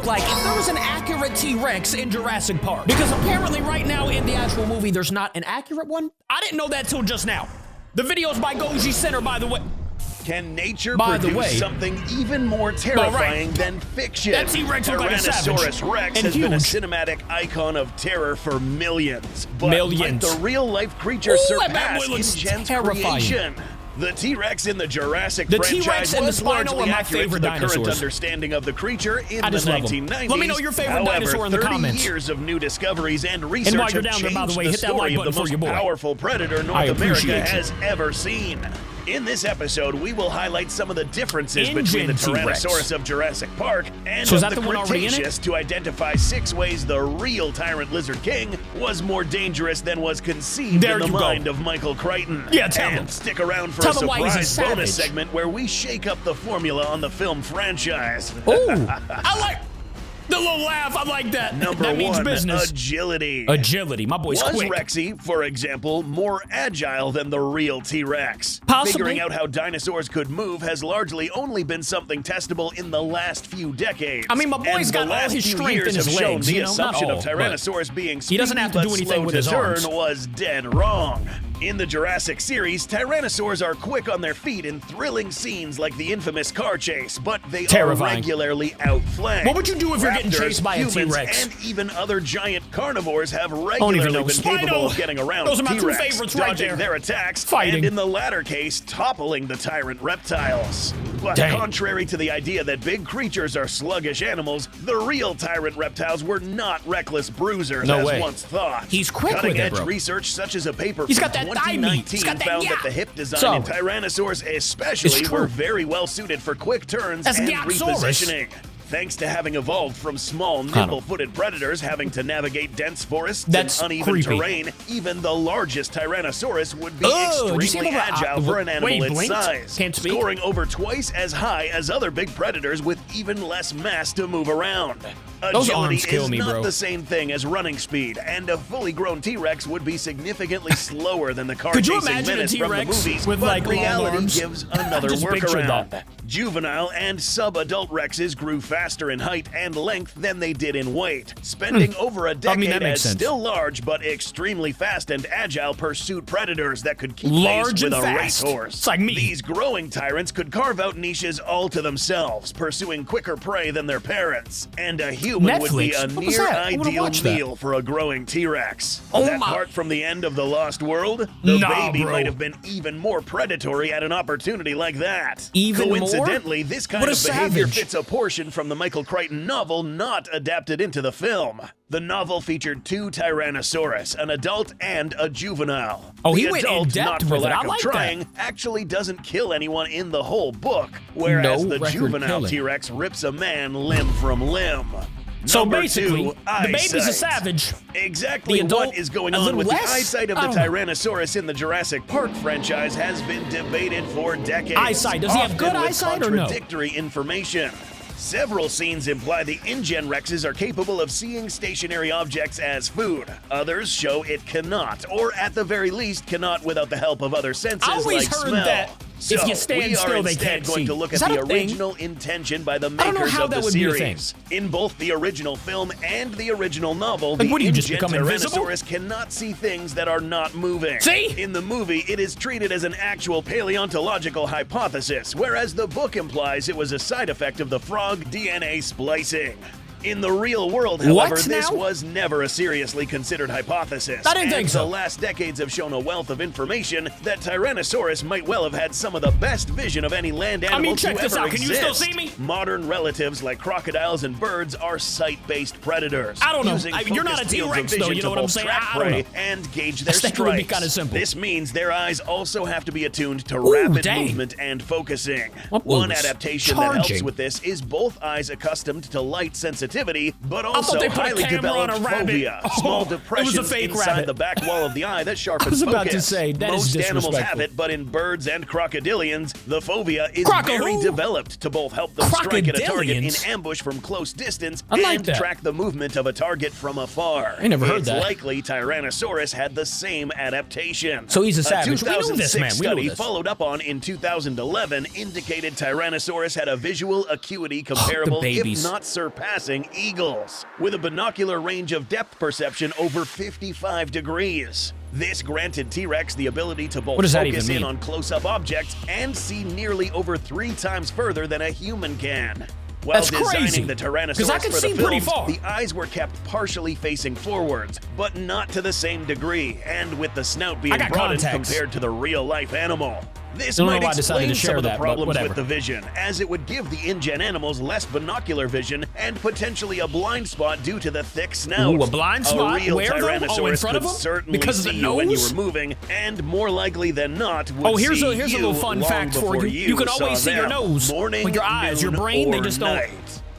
look like if there was an accurate T-Rex in Jurassic Park? Because apparently right now in the actual movie, there's not an accurate one. I didn't know that till just now. The video's by Goji Center, by the way. Can nature produce something even more terrifying than fiction? That T-Rex looked like a savage. Tyrannosaurus Rex has been a cinematic icon of terror for millions. But might the real-life creature surpass InGen's creation? The T-Rex in the Jurassic franchise was largely accurate to the current understanding of the creature in the 1990s. Let me know your favorite dinosaur in the comments. 30 years of new discoveries and research have changed the story of the most powerful predator North America has ever seen. In this episode, we will highlight some of the differences between the Tyrannosaurus of Jurassic Park and of the Cretaceous to identify 6 ways the real Tyrant Lizard King was more dangerous than was conceived in the mind of Michael Crichton. Yeah, tell him. Stick around for a surprise bonus segment where we shake up the formula on the film franchise. Ooh, I like the little laugh. I like that. Number means 1, business. agility. Agility. My boy's quick. Was Rexy, for example, more agile than the real T-Rex? Possibly. Figuring out how dinosaurs could move has largely only been something testable in the last few decades. I mean, my boy's got all his strength in his legs. The assumption of Tyrannosaurus being speedy he doesn't have to do anything with his arms. Was dead wrong. In the Jurassic series, Tyrannosaurs are quick on their feet in thrilling scenes like the infamous car chase, but they are regularly outflanked. What would you do if you're getting chased by a humans, T-Rex? And even other giant carnivores have regularly been capable of getting around T-Rex, dodging their attacks, and in the latter case, toppling the tyrant reptiles. But contrary to the idea that big creatures are sluggish animals, the real tyrant reptiles were not reckless bruisers as once thought. He's quick with it, bro. Research such as a paper from got that 2019 found that the hip design in Tyrannosaurs especially were very well suited for quick turns and repositioning. Thanks to having evolved from small, nimble-footed predators having to navigate dense forests and uneven terrain, even the largest Tyrannosaurus would be extremely agile for an animal its size, scoring over twice as high as other big predators with even less mass to move around. Agility is not the same thing as running speed, and a fully grown T-Rex would be significantly slower than the car-chasing menace from the movies, but reality gives another workaround. Juvenile and sub-adult Rexes grew faster in height and length than they did in weight, spending over a decade as still large but extremely fast and agile pursuit predators that could keep pace with a racehorse. It's like me. These growing tyrants could carve out niches all to themselves, pursuing quicker prey than their parents, and a human would be a near-ideal meal for a growing T-Rex. That part from the end of The Lost World? The baby might have been even more predatory at an opportunity like that. Coincidentally, this kind of behavior fits a portion from the Michael Crichton novel not adapted into the film. The novel featured 2 Tyrannosaurus, an adult and a juvenile. The adult, went in depth not for with lack of trying, actually doesn't kill anyone in the whole book, whereas the juvenile T-Rex rips a man limb from limb. So basically, the baby's a savage. Exactly what is going on with the eyesight of the Tyrannosaurus in the Jurassic Park franchise has been debated for decades. Eyesight, does he have good eyesight or no? Contradictory information. Several scenes imply the InGen Rexes are capable of seeing stationary objects as food. Others show it cannot, or at the very least cannot without the help of other senses like smell. That so if you stand still, they can't going see. to look at the original intention by the makers of the series. In both the original film and the original novel, the InGen Tyrannosaurus cannot see things that are not moving. See? In the movie, it is treated as an actual paleontological hypothesis, whereas the book implies it was a side effect of the frog DNA splicing. In the real world, however, this was never a seriously considered hypothesis. I didn't think so. The last decades have shown a wealth of information that Tyrannosaurus might well have had some of the best vision of any land animal to ever exist. Can you still see me? Modern relatives like crocodiles and birds are sight-based predators. I don't know. You're not a T-Rex, though. You know what I'm saying? I don't know. And gauge their strikes. Would be kind of simple. This means their eyes also have to be attuned to rapid movement and focusing. One adaptation that helps with this is both eyes accustomed to light sensitivity, but also highly developed fovea, small depressions inside the back wall of the eye that sharpens focus. Most animals have it, but in birds and crocodilians, the fovea is very developed to both help them strike at a target in ambush from close distance and track the movement of a target from afar. I never heard that. It's likely Tyrannosaurus had the same adaptation. So he's a savage. A 2006 study followed up on in 2011 indicated Tyrannosaurus had a visual acuity comparable, if not surpassing, flying eagles, with a binocular range of depth perception over 55 degrees. This granted T-Rex the ability to both focus in on close-up objects and see nearly over 3 times further than a human can. While designing the Tyrannosaurus for the films, the eyes were kept partially facing forwards, but not to the same degree, and with the snout being broadened compared to the real-life animal. This might explain some of the problems with the vision, as it would give the InGen animals less binocular vision and potentially a blind spot due to the thick snout. Ooh, a blind spot? A real Where, Tyrannosaurus in front of could them? certainly Because of the see you when you nose? were moving, and more likely than not would here's see a little fun long fact for before you. You can always see your nose. Morning, with your eyes, your brain, they just don't. night.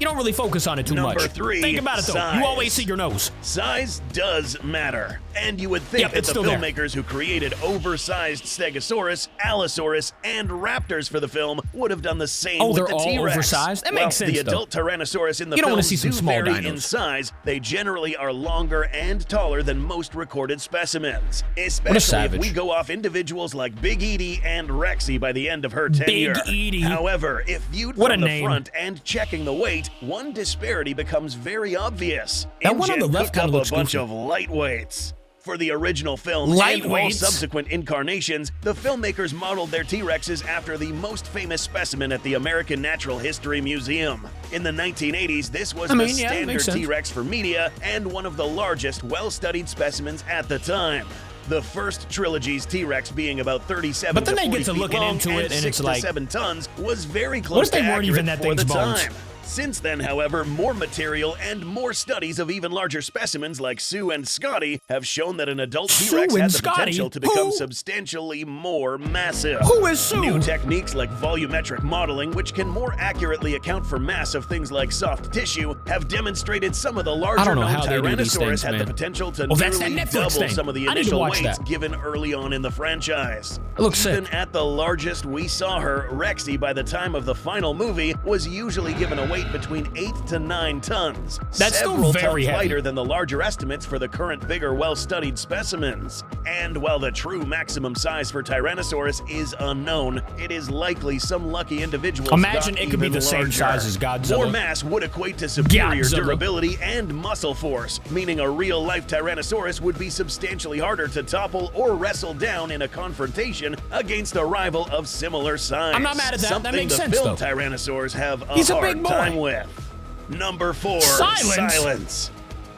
You don't really focus on it too much. Number 3, think about it though. size. You always see your nose. Size does matter, and you would think that the filmmakers who created oversized Stegosaurus, Allosaurus, and Raptors for the film would have done the same with the T-Rex. They're all oversized? That makes sense, the adult Tyrannosaurus in the you don't film want to see some do small vary dinos. in size. They generally are longer and taller than most recorded specimens, especially if we go off individuals like Big Edie and Rexy by the end of her tenure. Big Edie. However, if viewed from the front and checking the weight, one disparity becomes very obvious. That one on the left kind of looks a bunch of lightweights. For the original films and all subsequent incarnations, the filmmakers modeled their T-Rexes after the most famous specimen at the American Natural History Museum. In the 1980s, this was the standard T-Rex for media and one of the largest, well-studied specimens at the time. The first trilogy's T-Rex being about 37 but then to 40 they get to feet looking long into it, and 6 it's to like 7 tons was very close to accurate for the time. Since then, however, more material and more studies of even larger specimens like Sue and Scotty have shown that an adult T-Rex had the potential to become substantially more massive. Who is Sue? New techniques like volumetric modeling, which can more accurately account for mass of things like soft tissue, have demonstrated some of the larger known Tyrannosaurus had the potential to nearly double some of the initial weights given early on in the franchise. It looks Even sick. at the largest we saw her, Rexy, by the time of the final movie, was usually given a weight between 8 to 9 tons. That's several still very tons heavy. lighter than the larger estimates for the current bigger, well-studied specimens. And while the true maximum size for Tyrannosaurus is unknown, it is likely some lucky individuals Imagine got it could be even the same larger. size as Godzilla. More mass would equate to superior durability and muscle force, meaning a real-life Tyrannosaurus would be substantially harder to topple or wrestle down in a confrontation against a rival of similar size. I'm not mad at that. Something That makes sense, the film though. Tyrannosaurs have a He's a hard big boy. time with. Number 4, silence.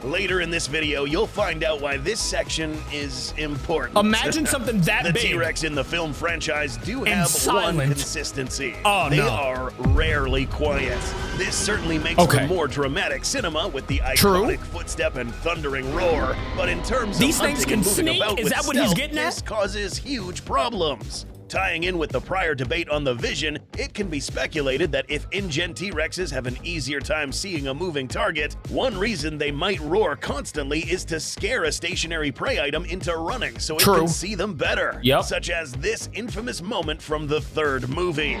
Later in this video, you'll find out why this section is important. Imagine something that the big. The T-Rex in the film franchise do have one consistency. They are rarely quiet. This certainly makes for more dramatic cinema with the iconic footstep and thundering roar. But in terms of hunting and moving about with stealth, this causes huge problems. Tying in with the prior debate on the vision, it can be speculated that if InGen T-Rexes have an easier time seeing a moving target, one reason they might roar constantly is to scare a stationary prey item into running so it can see them better. Such as this infamous moment from the third movie.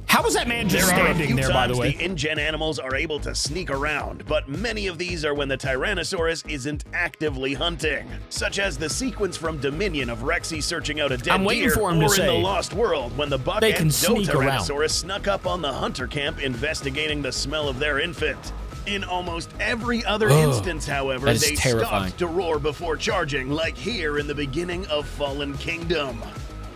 How was that man just standing there, by the way? The InGen animals are able to sneak around, but many of these are when the Tyrannosaurus isn't actively hunting, such as the sequence from Dominion of Rexy searching out a dead deer, or in The Lost World when the buck and doe Tyrannosaurus snuck up on the hunter camp investigating the smell of their infant. In almost every other instance, however, they stopped to roar before charging, like here in the beginning of Fallen Kingdom.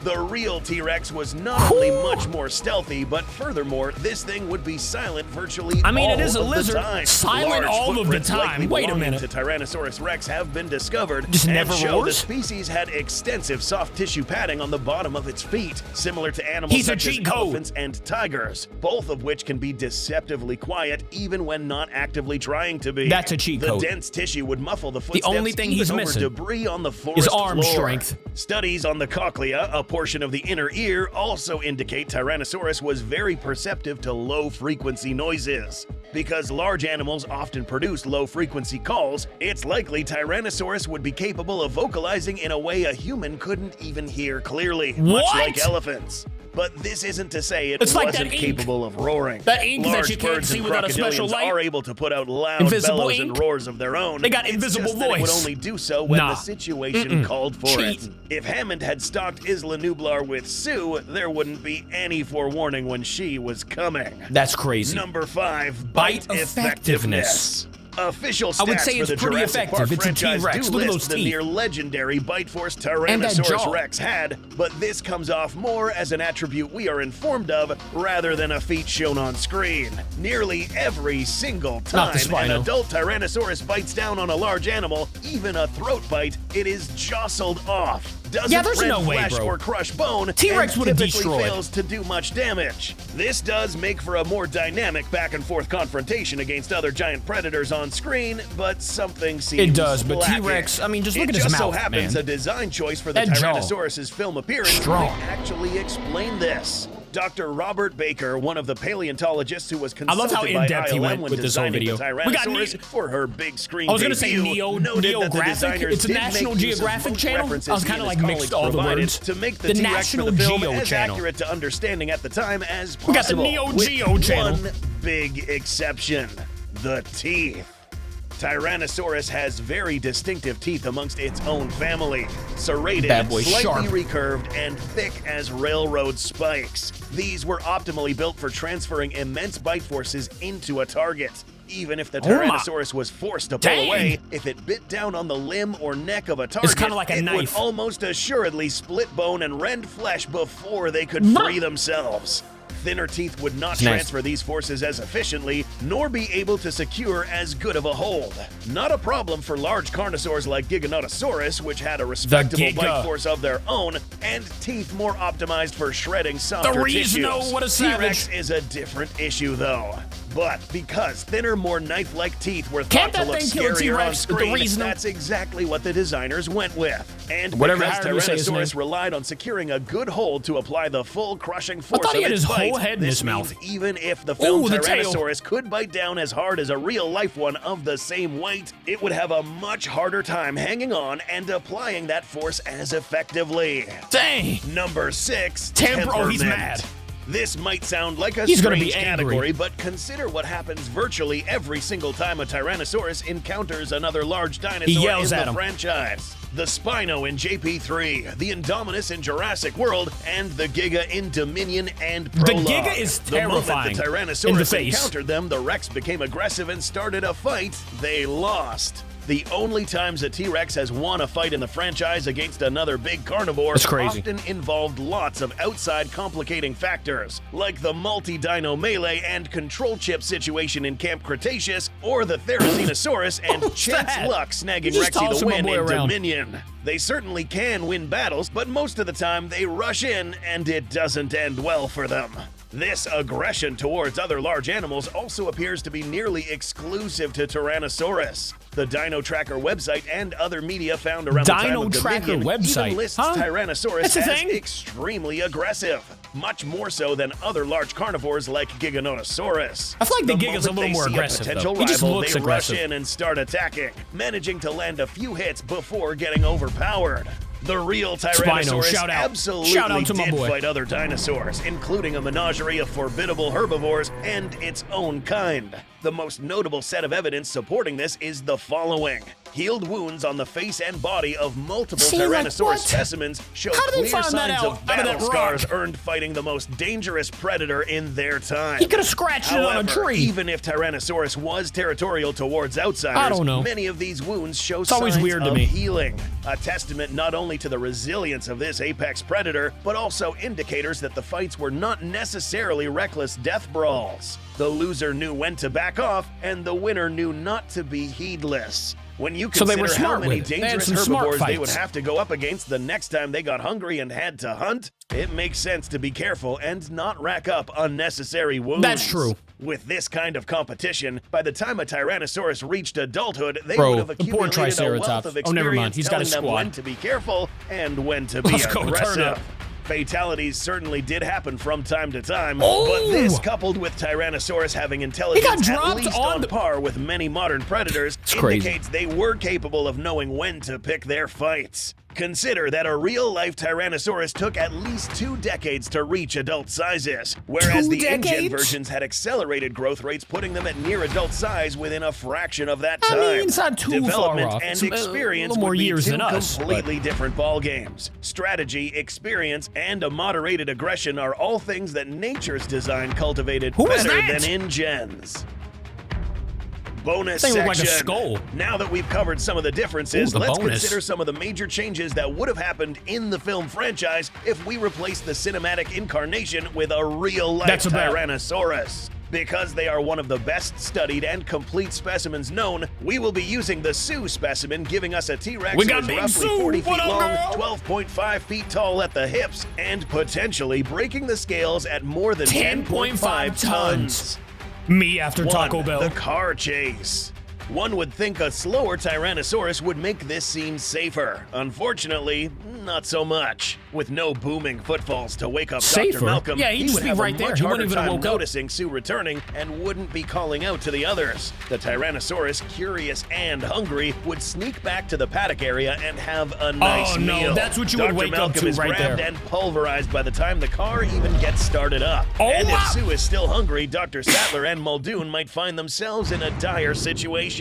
The real T-Rex was not only much more stealthy, but furthermore, this thing would be silent virtually all it is a of lizard. the time. Silent all of the time. Wait a minute. To Tyrannosaurus Rex have been discovered Just and never show the roars? species had extensive soft tissue padding on the bottom of its feet, similar to animals such as elephants and tigers, both of which can be deceptively quiet even when not actively trying to be. That's a cheat code. The dense tissue would muffle the footsteps The only thing he's over missing debris on the forest is arm floor. strength. Studies on the cochlea, a portion of the inner ear, also indicate Tyrannosaurus was very perceptive to low-frequency noises. Because large animals often produce low-frequency calls, it's likely Tyrannosaurus would be capable of vocalizing in a way a human couldn't even hear clearly, much like elephants. but this isn't to say it It's like wasn't that ink. capable of roaring. That ink that Large you can't birds see and without a special crocodilians light. are able to put out loud Invisible bellows ink? and roars of their own. They got It's invisible just that it would voice. only do so when Nah. the situation called for Cheat. it. If Hammond had stalked Isla Nublar with Sue, there wouldn't be any forewarning when she was coming. That's crazy. Number 5, Bite bite effectiveness. Official stats I would say for it's the pretty Jurassic effective. Park It's a franchise T-Rex. do Look at list those the teeth. near legendary bite force And that Tyrannosaurus jaw. Rex had, but this comes off more as an attribute we are informed of rather than a feat shown on screen. Nearly every single Not the time an Spino. adult Tyrannosaurus bites down on a large animal, even a throat bite, it is jostled off. Doesn't Yeah, there's rend no way, flesh bro. or crush bone, T-Rex and would've typically destroyed. fails to do much damage. This does make for a more dynamic back-and-forth confrontation against other giant predators on screen, but something seems It does, but lacking. T-Rex, I mean, just look It at his just so mouth, happens man. a design choice for the That jaw. Tyrannosaurus's film appearance Strong. might actually explain this. Dr. Robert Baker, one of the paleontologists who was I love consulted how by in-depth he ILM went when with this whole designing video. the We got Tyrannosaurus for her big screen I was gonna say debut, noted that the Neographic. designers It's a did National make use of Geographic most channel. references I was he kinda and like his mixed colleagues all the provided words. to make the The T-Rex National for the film Geo as channel. accurate to understanding at the time as We got the possible. Neo with Geo channel. one big exception: the teeth. Tyrannosaurus has very distinctive teeth amongst its own family. Serrated, Bad boy, slightly sharp. recurved, and thick as railroad spikes. These were optimally built for transferring immense bite forces into a target. Even if the Oh my- Tyrannosaurus was forced to pull Dang. away, if it bit down on the limb or neck of a target, kinda like a it would knife. almost assuredly split bone and rend flesh before they could Bruh. free themselves. Thinner teeth would not It's nice. transfer these forces as efficiently, nor be able to secure as good of a hold. Not a problem for large carnosaurs like Giganotosaurus, which had a respectable Giga. bite force of their own, and teeth more optimized for shredding softer Rizno, tissues. what a T-Rex savage. is a different issue, though. But because thinner, more knife-like teeth were Can't thought to that look thing kill a scarier on T-Rex with the screen, Rizno? that's exactly what the designers went with. And Whatever, because however you say his Tyrannosaurus name. relied on securing a good hold to apply the full crushing force thought he of had its his whole bite, head in this his mouth. means even if the film Ooh, the tail. Tyrannosaurus could bite down as hard as a real-life one of the same weight, it would have a much harder time hanging on and applying that force as effectively. Dang. Number 6, Oh, he's temperament. mad. This might sound like a He's gonna strange be angry. category, but consider what happens virtually every single time a Tyrannosaurus encounters another large dinosaur yells in at the him. franchise. The Spino in JP3, the Indominus in Jurassic World, and the Giga in Dominion and Prologue. Giga is terrifying The moment the in the Tyrannosaurus face. encountered them, the Rex became aggressive and started a fight. They lost. The only times a T-Rex has won a fight in the franchise against another big carnivore That's crazy. often involved lots of outside complicating factors, like the multi-dino melee and control chip situation in Camp Cretaceous, or the Therizinosaurus and What's chance that? luck snagging You just Rexy tossed the my win boy in around. Dominion. They certainly can win battles, but most of the time they rush in and it doesn't end well for them. This aggression towards other large animals also appears to be nearly exclusive to Tyrannosaurus. The Dino Tracker website and other media found around the time Dino of Tracker Dominion website? even lists Huh? Tyrannosaurus That's a as thing? extremely aggressive, much more so than other large carnivores like Giganotosaurus. I feel like the Giga's a moment little they more see aggressive, potential though. He just rival, looks they aggressive. rush in and start attacking, managing to land a few hits before getting overpowered. The real Tyrannosaurus shout out. absolutely Shout out to my did boy. fight other dinosaurs, including a menagerie of formidable herbivores and its own kind. The most notable set of evidence supporting this is the following. Healed wounds on the face and body of multiple See, like, Tyrannosaurus what? specimens show How did they clear find that signs out of of battle that scars rock? earned fighting the most dangerous predator in their time. He could have scratched it on a However, tree. even if Tyrannosaurus was territorial towards outsiders, I don't know. many of these wounds show It's always signs weird to of me. healing. A testament not only to the resilience of this apex predator, but also indicators that the fights were not necessarily reckless death brawls. The loser knew when to back off, and the winner knew not to be heedless. When you So they consider were how smart many with it. They had dangerous some smart herbivores they would fights. have to go up against the next time they got hungry and had to hunt, it makes sense to be careful and not rack up unnecessary wounds. That's true. With this kind of competition, by the time a Tyrannosaurus reached adulthood, they Bro, would have the poor accumulated a wealth Triceratops. of Oh, never mind. experience He's got a telling them squad. when to be careful and when to be Let's go, turn aggressive. up. Fatalities certainly did happen from time to time, Oh! but this, coupled with Tyrannosaurus having intelligence at dropped least on on the- par with many modern predators, It's crazy. indicates they were capable of knowing when to pick their fights. Consider that a real-life Tyrannosaurus took at least 2 decades to reach adult sizes, whereas the in-gen versions had accelerated growth rates, putting them at near adult size within a fraction of that time. I mean, it's not too far off. And experience more would be years two than us, completely different ball games. Strategy, experience, and a moderated aggression are all things that nature's design cultivated better than in-gens. Bonus section. Look like a skull. Now that we've covered some of the differences, let's consider some of the major changes that would have happened in the film franchise if we replaced the cinematic incarnation with a real-life Tyrannosaurus. Because they are one of the best studied and complete specimens known, we will be using the Sue specimen, giving us a T-Rex who is roughly 40 feet long, 12.5 feet tall at the hips, and potentially breaking the scales at more than 10.5 tons. Me after Taco Bell. The car chase. One would think a slower Tyrannosaurus would make this seem safer. Unfortunately, not so much. With no booming footfalls to wake up Dr. Malcolm, yeah, he'd just be right there. He wouldn't even have woke up. Noticing Sue returning and wouldn't be calling out to the others. The Tyrannosaurus, curious and hungry, would sneak back to the paddock area and have a nice meal. Oh no, that's what you would wake up to right there. Dr. Malcolm is grabbed and pulverized by the time the car even gets started up. And if Sue is still hungry, Dr. Sattler and Muldoon might find themselves in a dire situation.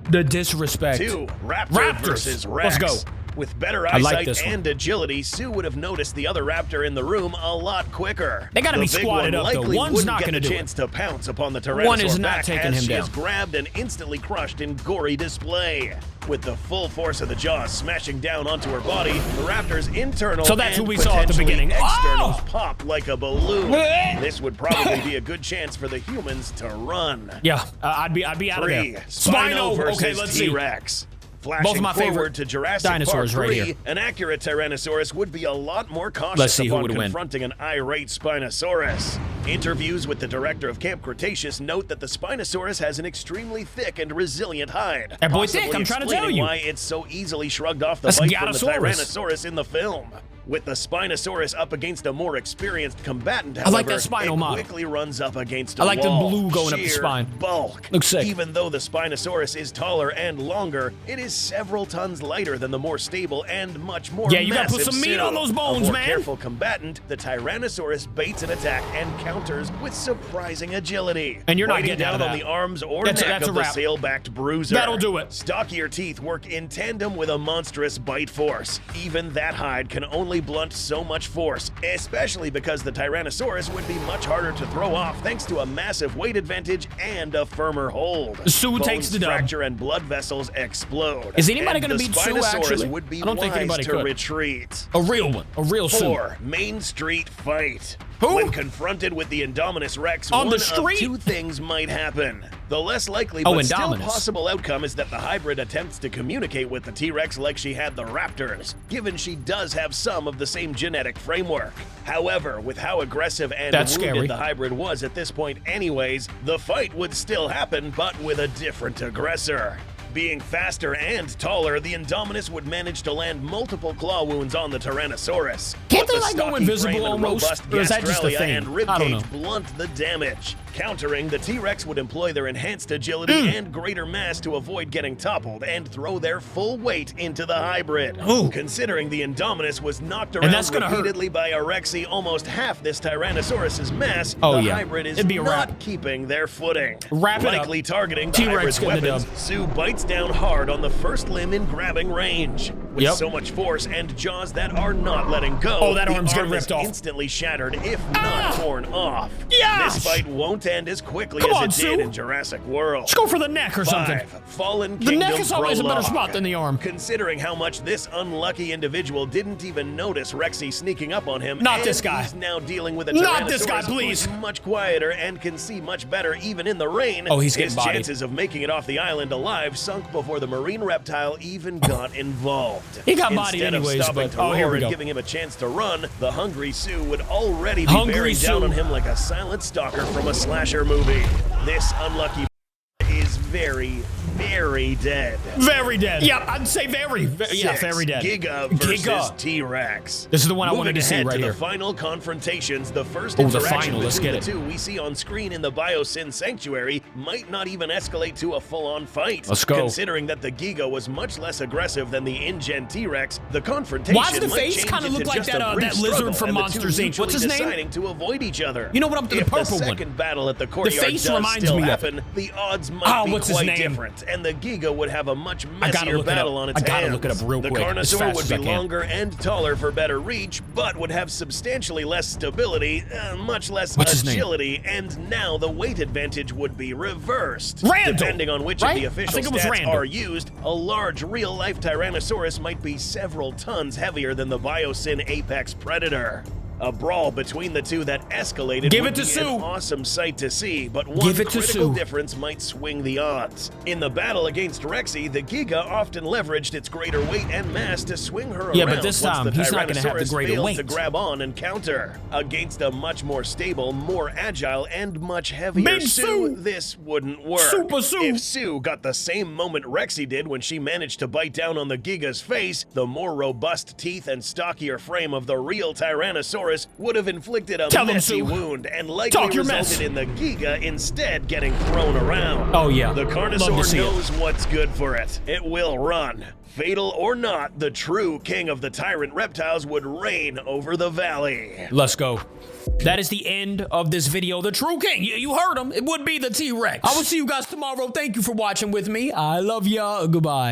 The disrespect. 2. Raptor versus Rex. Let's go. With better eyesight and agility, Sue would have noticed the other raptor in the room a lot quicker. They gotta be squatted up, though. One's not gonna do it. Chance to pounce upon the Tyrannosaurus. One is not taking him down. She is grabbed and instantly crushed in gory display. With the full force of the jaws smashing down onto her body, the raptor's internal that's what we saw at the beginning. Externals pop like a balloon. This would probably be a good chance for the humans to run. Yeah, I'd be out of there. Spino versus T-Rex. Flashing both of my forward to Jurassic dinosaurs Park 3, right here. An accurate Tyrannosaurus would be a lot more cautious upon confronting an irate Spinosaurus. Interviews with the director of Camp Cretaceous note that the Spinosaurus has an extremely thick and resilient hide. That boy thick, I'm trying to tell you. Why it's so easily shrugged off the bite from the Tyrannosaurus in the film. With the Spinosaurus up against a more experienced combatant, however, I like that Spino model. Quickly runs up against a I like wall. the blue going up the spine. Bulk. Looks sick. Even though the Spinosaurus is taller and longer, it is several tons lighter than the more stable and much more you gotta put some meat on those bones, man. Careful combatant, the Tyrannosaurus baits an attack and counters with surprising agility. And you're not getting down out of that. On the arms or neck of the sail-backed bruiser. That'll do it. Stockier teeth work in tandem with a monstrous bite force. Even that hide can only blunt so much force, especially because the Tyrannosaurus would be much harder to throw off thanks to a massive weight advantage and a firmer hold. Sue takes the dub. Fracture and blood vessels explode. Is anybody going to beat Sue, actually? Would be I don't think anybody could. Retreat. A real one. A real Sue. 4. Main Street fight. Who? When confronted with the Indominus Rex, on one the street? of 2 things might happen. The less likely but still possible outcome is that the hybrid attempts to communicate with the T-Rex like she had the Raptors, given she does have some of the same genetic framework. However, with how aggressive and wounded the hybrid was at this point anyways, the fight would still happen, but with a different aggressor. Being faster and taller, the Indominus would manage to land multiple claw wounds on the Tyrannosaurus. Can't they like go invisible almost? Or is that just a thing? And ribcage blunt the damage. Countering, the T-Rex would employ their enhanced agility and greater mass to avoid getting toppled and throw their full weight into the hybrid. Considering the Indominus was knocked around repeatedly by a Rexy almost half this Tyrannosaurus's mass, the hybrid is not keeping their footing. Likely targeting the hybrid's weapons, Sue bites down hard on the first limb in grabbing range. With so much force and jaws that are not letting go, that arm's getting ripped off. Instantly shattered, if not torn off. This fight won't end as quickly as it did in Jurassic World. Let's go for the neck or something. Fallen Kingdom the neck is always a better spot than the arm. Considering how much this unlucky individual didn't even notice Rexy sneaking up on him. Not this guy. He's now dealing with a Tyrannosaurus not this guy, please. Who's much quieter and can see much better even in the rain. He's getting bodied. His chances of making it off the island alive sunk before the marine reptile even got involved. He got bodied anyways, but here we go. Giving him a chance to run, the hungry Sue would already be bearing down on him like a silent stalker from a slasher movie. This unlucky is very, very dead. Very dead. Yeah, I'd say very. Yeah, very dead. Giga versus T-Rex. This is the one I wanted to see right here. The final confrontations, the first interaction between the two we see on screen in the Biosyn Sanctuary might not even escalate to a full-on fight. Let's go. Considering that the Giga was much less aggressive than the InGen T-Rex, the confrontation Why does the face kind of look like that lizard from Monsters Inc.? What's his name? Deciding to avoid each other. You know what? Up to the purple one. If the second battle at the courtyard does still happen, the odds might be quite different, and the Giga would have a much messier battle on its hands. I gotta look it up real quick. The Carnosaur would be longer and taller for better reach, but would have substantially less stability, much less agility, and now the weight advantage would be reversed. Depending on which of the official stats are used, a large real-life Tyrannosaurus might be several tons heavier than the Biosyn Apex Predator. A brawl between the two that escalated would be an awesome sight to see, but one critical difference might swing the odds. In the battle against Rexy, the Giga often leveraged its greater weight and mass to swing her around. Yeah, but this time, he's not going to have the greater weight. To grab on and counter. Against a much more stable, more agile, and much heavier Sue, this wouldn't work. Super Sue. If Sue got the same moment Rexy did when she managed to bite down on the Giga's face, the more robust teeth and stockier frame of the real Tyrannosaurus would have inflicted a messy wound and likely resulted in the Giga instead getting thrown around. Oh, yeah. The Carnosaur knows what's good for it. It will run. Fatal or not, the true king of the tyrant reptiles would reign over the valley. Let's go. That is the end of this video. The true king, you heard him. It would be the T-Rex. I will see you guys tomorrow. Thank you for watching with me. I love ya. Goodbye.